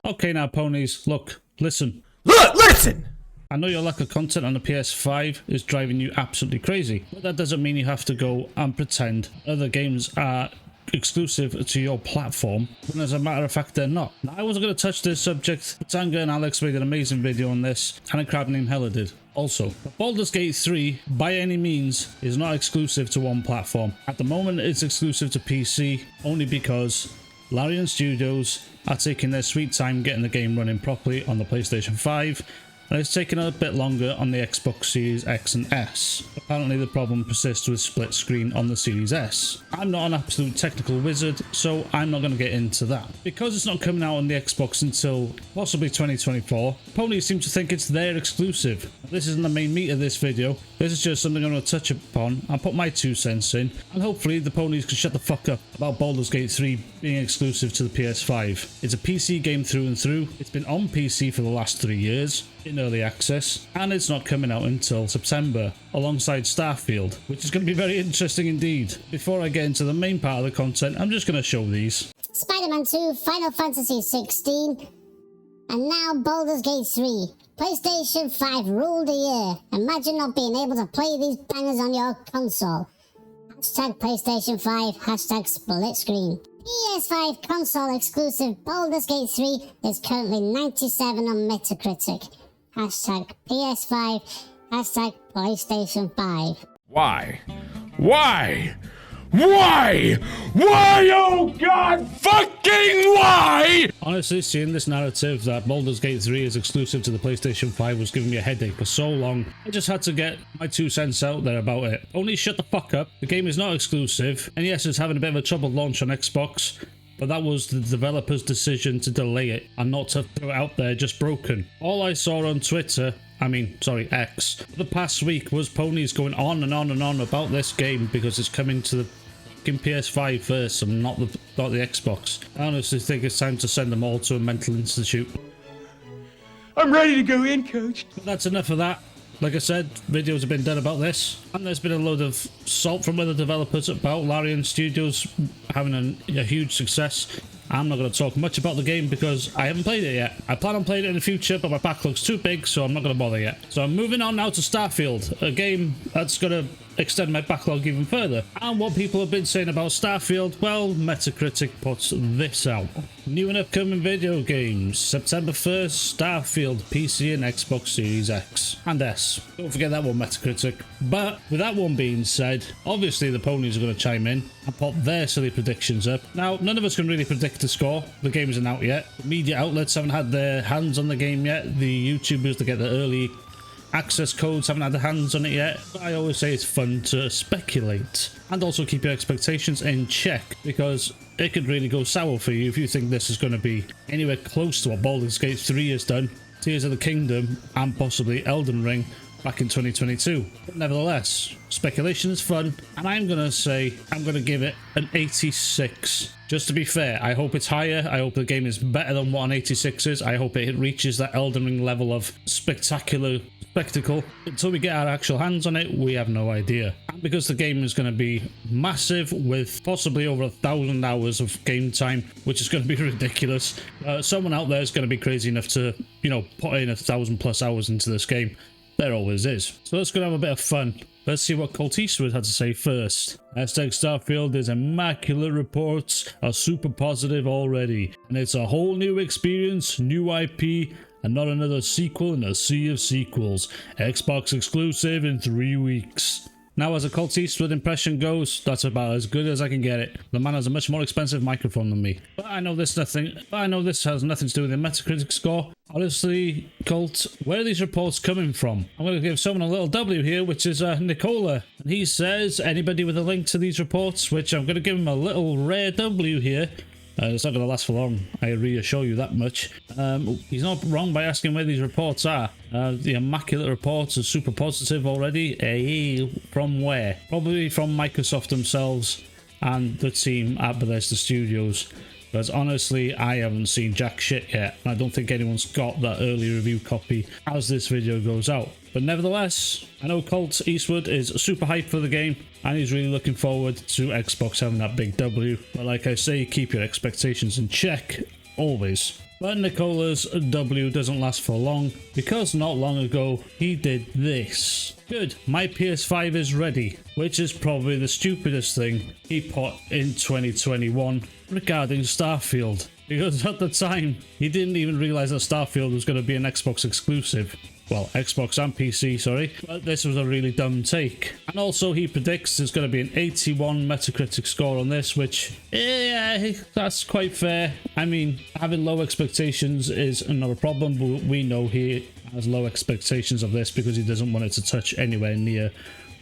Okay now, ponies, look, listen. Look, listen! I know your lack of content on the PS5 is driving you absolutely crazy, but that doesn't mean you have to go and pretend other games are exclusive to your platform, when as a matter of fact they're not. Now, I wasn't going to touch this subject, but Tanga and Alex made an amazing video on this, and a crab named Hella did. Also, Baldur's Gate 3, by any means, is not exclusive to one platform. At the moment, it's exclusive to PC, only because Larian Studios are taking their sweet time getting the game running properly on the PlayStation 5, and it's taken a bit longer on the Xbox Series X and S. Apparently the problem persists with split screen on the Series S. I'm not an absolute technical wizard, so I'm not going to get into that. Because it's not coming out on the Xbox until possibly 2024, ponies seem to think it's their exclusive. This isn't the main meat of this video, this is just something I'm going to touch upon and put my 2 cents in, and hopefully the ponies can shut the fuck up about Baldur's Gate 3 being exclusive to the PS5. It's a PC game through and through, it's been on PC for the last 3 years, in early access, and it's not coming out until September alongside Starfield, which is going to be very interesting indeed. Before I get into the main part of the content, I'm just going to show these. Spider-Man 2, Final Fantasy 16, and now Baldur's Gate 3. PlayStation 5 ruled the year. Imagine not being able to play these bangers on your console. Hashtag PlayStation 5, hashtag split screen. PS5 console exclusive Baldur's Gate 3 is currently 97 on Metacritic. Hashtag PS5, hashtag PlayStation 5. Why? Why? Why? Why, oh god fucking why? Honestly, seeing this narrative that Baldur's Gate 3 is exclusive to the PlayStation 5 was giving me a headache for so long. I just had to get my 2 cents out there about it. Only shut the fuck up. The game is not exclusive, and yes, it's having a bit of a troubled launch on Xbox, but that was the developer's decision to delay it and not to throw it out there just broken. All I saw on Twitter, X, for the past week was ponies going on and on and on about this game because it's coming to the PS5 first and not the Xbox. I honestly think it's time to send them all to a mental institute. I'm ready to go in, coach. But that's enough of that. Like I said, videos have been done about this, and there's been a load of salt from other developers about Larian Studios having a huge success. I'm not going to talk much about the game because I haven't played it yet. I plan on playing it in the future, but my backlog's too big, so I'm not going to bother yet. So I'm moving on now to Starfield, a game that's going to extend my backlog even further. And what people have been saying about Starfield, well, Metacritic puts this out. New and upcoming video games, September 1st, Starfield, PC and Xbox Series X and S. Don't forget that one, Metacritic. But with that one being said, obviously the ponies are going to chime in and pop their silly predictions up. Now, none of us can really predict the score. The game isn't out yet. The media outlets haven't had their hands on the game yet. The YouTubers that get the early access codes haven't had their hands on it yet. But I always say it's fun to speculate and also keep your expectations in check, because it could really go sour for you if you think this is going to be anywhere close to what Baldur's Gate 3 has done, Tears of the Kingdom and possibly Elden Ring back in 2022. But nevertheless, speculation is fun, and I'm going to say I'm going to give it an 86. Just to be fair, I hope it's higher. I hope the game is better than what an 86 is. I hope it reaches that Elden Ring level of spectacular spectacle. Until we get our actual hands on it, we have no idea. And because the game is going to be massive with possibly over 1,000 hours of game time, which is going to be ridiculous, someone out there is going to be crazy enough to, put in 1,000+ hours into this game. There always is. So let's go and have a bit of fun. Let's see what Colt Eastwood had to say first. Hashtag Starfield is immaculate, reports are super positive already. And it's a whole new experience, new IP, and not another sequel in a sea of sequels. Xbox exclusive in 3 weeks. Now, as a Colt Eastwood impression goes, that's about as good as I can get it. The man has a much more expensive microphone than me. But I know this has nothing to do with the Metacritic score. Honestly, Colt, where are these reports coming from? I'm going to give someone a little W here, which is Nicola. And he says, anybody with a link to these reports, which I'm going to give him a little rare W here. It's not going to last for long, I reassure you that much. He's not wrong by asking where these reports are. The immaculate reports are super positive already. From where? Probably from Microsoft themselves and the team at Bethesda Studios. Because honestly, I haven't seen jack shit yet, and I don't think anyone's got that early review copy as this video goes out. But nevertheless, I know Colt Eastwood is super hyped for the game, and he's really looking forward to Xbox having that big W. But like I say, keep your expectations in check, always. But Nicola's W doesn't last for long, because not long ago he did this. Good, my PS5 is ready, which is probably the stupidest thing he put in 2021 regarding Starfield. Because at the time, he didn't even realize that Starfield was going to be an Xbox exclusive. Well, Xbox and PC, sorry. But this was a really dumb take. And also, he predicts there's going to be an 81 Metacritic score on this, which, yeah, that's quite fair. I mean, having low expectations is another problem, but we know he has low expectations of this because he doesn't want it to touch anywhere near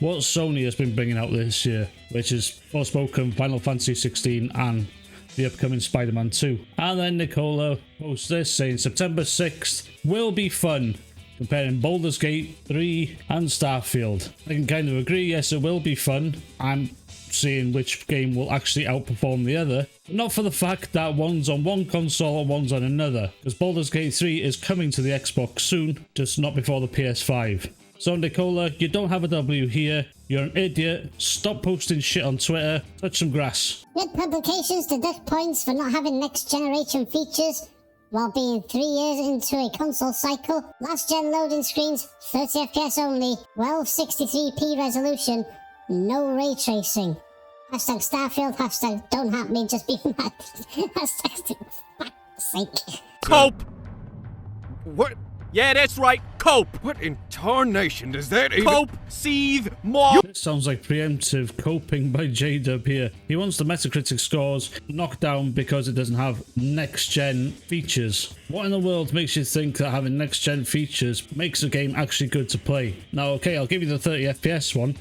what Sony has been bringing out this year, which is Forspoken, Final Fantasy 16, and the upcoming Spider-Man 2. And then Nicola posts this saying September 6th will be fun, comparing Baldur's Gate 3 and Starfield. I can kind of agree, yes, it will be fun. I'm seeing which game will actually outperform the other, but not for the fact that one's on one console and one's on another, because Baldur's Gate 3 is coming to the Xbox soon, just not before the PS5. So Nicola, you don't have a W here. You're an idiot. Stop posting shit on Twitter. Touch some grass. Red Publications deduct points for not having next generation features while being 3 years into a console cycle. Last gen loading screens, 30 FPS only, 1263p resolution, no ray tracing. Hashtag Starfield, hashtag don't hat me, just be mad. Hashtag for fuck's sake. Cope! What? Yeah, that's right, cope! What in tarnation does that even— Cope, seethe, more! This sounds like preemptive coping by J-Dub here. He wants the Metacritic scores knocked down because it doesn't have next-gen features. What in the world makes you think that having next-gen features makes a game actually good to play? Now, okay, I'll give you the 30 FPS one.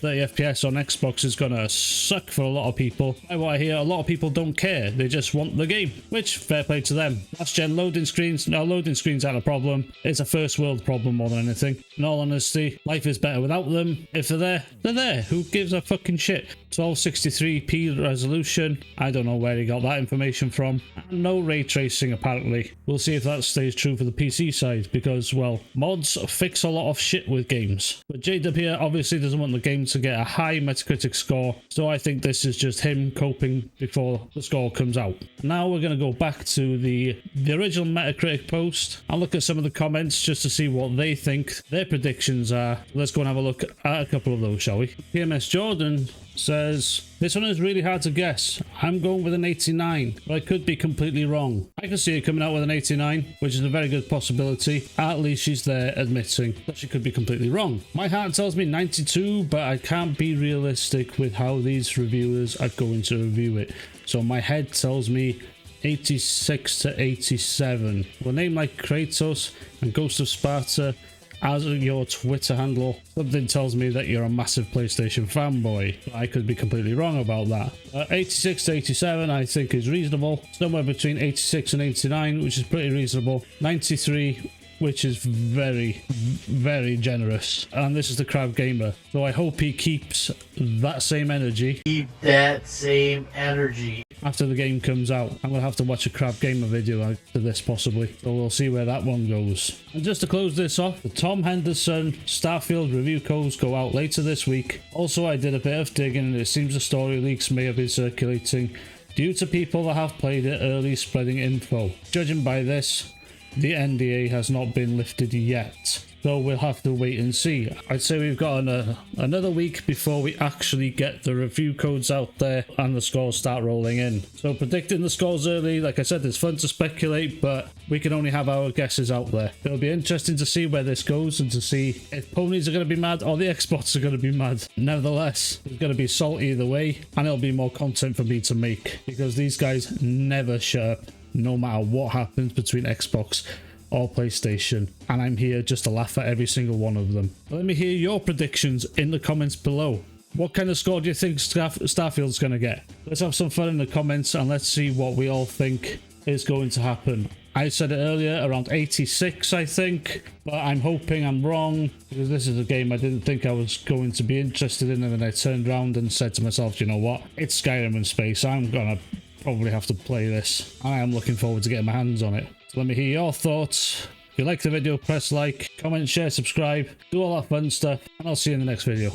30 FPS on Xbox is gonna suck for a lot of people. By what I hear, a lot of people don't care. They just want the game, which fair play to them. Last gen loading screens, no, loading screens aren't a problem. It's a first world problem more than anything. In all honesty, life is better without them. If they're there, they're there. Who gives a fucking shit? 1263p resolution. I don't know where he got that information from. And no ray tracing apparently. We'll see if that stays true for the PC side because, well, mods fix a lot of shit with games. But J-Dub here obviously doesn't want the game to get a high Metacritic score, so I think this is just him coping before the score comes out. Now we're going to go back to the original Metacritic post and look at some of the comments just to see what they think their predictions are. Let's go and have a look at a couple of those, shall we? PMS Jordan says, this one is really hard to guess. I'm going with an 89, but I could be completely wrong. I can see it coming out with an 89, which is a very good possibility. At least she's there admitting that she could be completely wrong. My heart tells me 92, but I can't be realistic with how these reviewers are going to review it. So my head tells me 86 to 87. With a name like Kratos and Ghost of Sparta as your Twitter handle, something tells me that you're a massive PlayStation fanboy. I could be completely wrong about that. 86 to 87 I think is reasonable. Somewhere between 86 and 89, which is pretty reasonable. 93, which is very, very generous. And this is the Crab Gamer. So I hope he keeps that same energy. Keep that same energy. After the game comes out, I'm going to have to watch a Crab Gamer video after this possibly. So we'll see where that one goes. And just to close this off, the Tom Henderson Starfield review codes go out later this week. Also, I did a bit of digging and it seems the story leaks may have been circulating due to people that have played it early spreading info. Judging by this, the NDA has not been lifted yet. So we'll have to wait and see. I'd say we've got another week before we actually get the review codes out there and the scores start rolling in. So predicting the scores early, like I said, it's fun to speculate, but we can only have our guesses out there. It'll be interesting to see where this goes and to see if ponies are going to be mad or the Xbox are going to be mad. Nevertheless, it's going to be salt either way, and it'll be more content for me to make because these guys never shut up no matter what happens between Xbox or PlayStation, and I'm here just to laugh at every single one of them. Let me hear your predictions in the comments below. What kind of score do you think Starfield's going to get? Let's have some fun in the comments and let's see what we all think is going to happen. I said it earlier, around 86 I think, but I'm hoping I'm wrong because this is a game I didn't think I was going to be interested in, and then I turned around and said to myself, you know what, it's Skyrim in space, I'm gonna probably have to play this. I am looking forward to getting my hands on it. So let me hear your thoughts. If you like the video, press like, comment, share, subscribe, do all that fun stuff, and I'll see you in the next video.